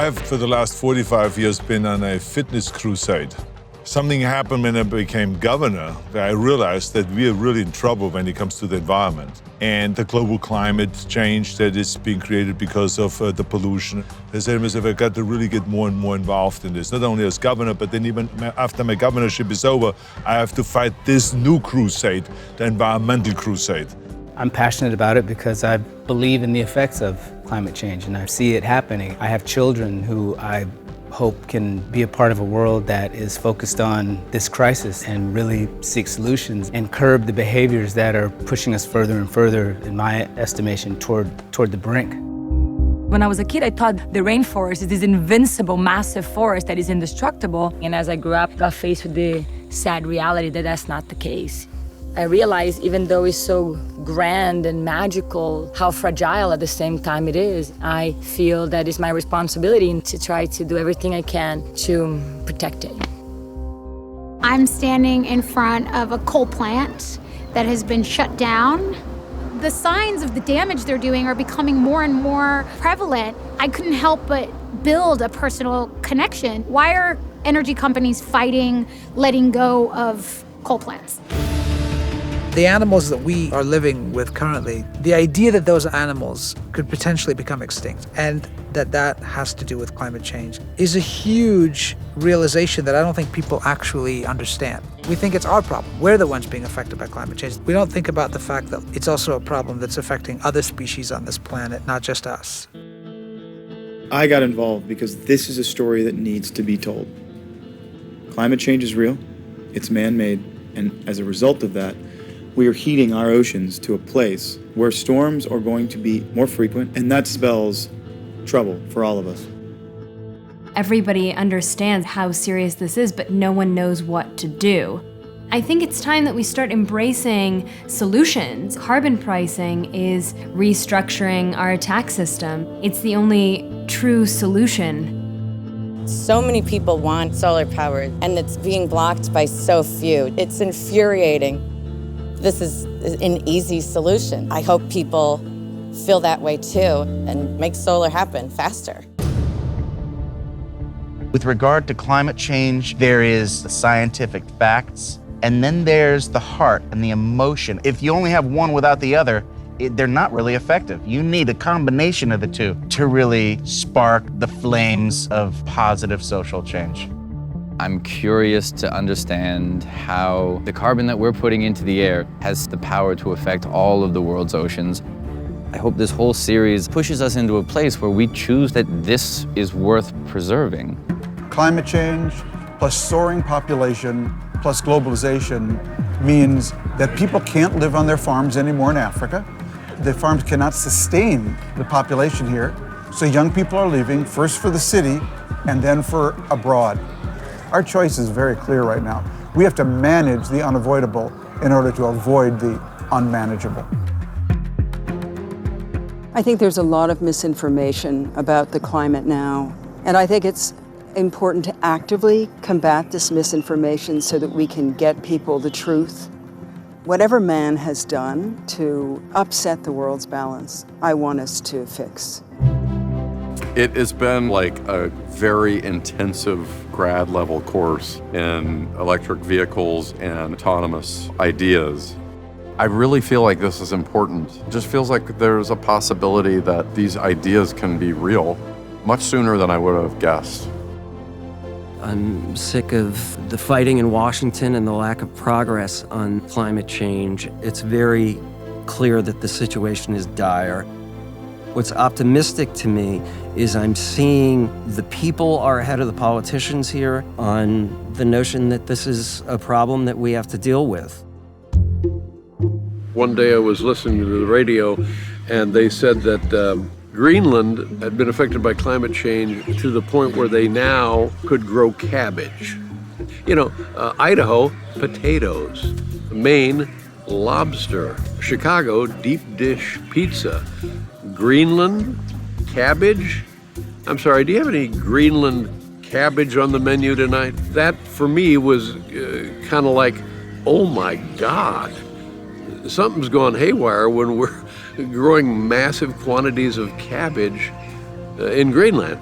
have, for the last 45 years, been on a fitness crusade. Something happened when I became governor that I realized that we are really in trouble when it comes to the environment and the global climate change that is being created because of the pollution. I said to myself, I've got to really get more and more involved in this, not only as governor, but then even after my governorship is over, I have to fight this new crusade, the environmental crusade. I'm passionate about it because I believe in the effects of climate change and I see it happening. I have children who I hope can be a part of a world that is focused on this crisis and really seek solutions and curb the behaviors that are pushing us further and further, in my estimation, toward the brink. When I was a kid, I thought the rainforest is this invincible, massive forest that is indestructible. And as I grew up, I got faced with the sad reality that that's not the case. I realized, even though it's so grand and magical, how fragile at the same time it is. I feel that it's my responsibility to try to do everything I can to protect it. I'm standing in front of a coal plant that has been shut down. The signs of the damage they're doing are becoming more and more prevalent. I couldn't help but build a personal connection. Why are energy companies fighting letting go of coal plants? The animals that we are living with currently, the idea that those animals could potentially become extinct and that has to do with climate change is a huge realization that I don't think people actually understand. We think it's our problem. We're the ones being affected by climate change. We don't think about the fact that it's also a problem that's affecting other species on this planet, not just us. I got involved because this is a story that needs to be told. Climate change is real, it's man-made, and as a result of that, we are heating our oceans to a place where storms are going to be more frequent, and that spells trouble for all of us. Everybody understands how serious this is, but no one knows what to do. I think it's time that we start embracing solutions. Carbon pricing is restructuring our tax system. It's the only true solution. So many people want solar power, and it's being blocked by so few. It's infuriating. This is an easy solution. I hope people feel that way too and make solar happen faster. With regard to climate change, there is the scientific facts, and then there's the heart and the emotion. If you only have one without the other, they're not really effective. You need a combination of the two to really spark the flames of positive social change. I'm curious to understand how the carbon that we're putting into the air has the power to affect all of the world's oceans. I hope this whole series pushes us into a place where we choose that this is worth preserving. Climate change plus soaring population plus globalization means that people can't live on their farms anymore in Africa. The farms cannot sustain the population here. So young people are leaving, first for the city and then for abroad. Our choice is very clear right now. We have to manage the unavoidable in order to avoid the unmanageable. I think there's a lot of misinformation about the climate now, and I think it's important to actively combat this misinformation so that we can get people the truth. Whatever man has done to upset the world's balance, I want us to fix. It has been like a very intensive grad level course in electric vehicles and autonomous ideas. I really feel like this is important. It just feels like there's a possibility that these ideas can be real much sooner than I would have guessed. I'm sick of the fighting in Washington and the lack of progress on climate change. It's very clear that the situation is dire. What's optimistic to me is I'm seeing the people are ahead of the politicians here on the notion that this is a problem that we have to deal with. One day I was listening to the radio and they said that Greenland had been affected by climate change to the point where they now could grow cabbage. You know, Idaho, potatoes. Maine, lobster. Chicago, deep dish pizza. Greenland, cabbage? I'm sorry, do you have any Greenland cabbage on the menu tonight? That, for me, was kind of like, oh my God. Something's gone haywire when we're growing massive quantities of cabbage in Greenland.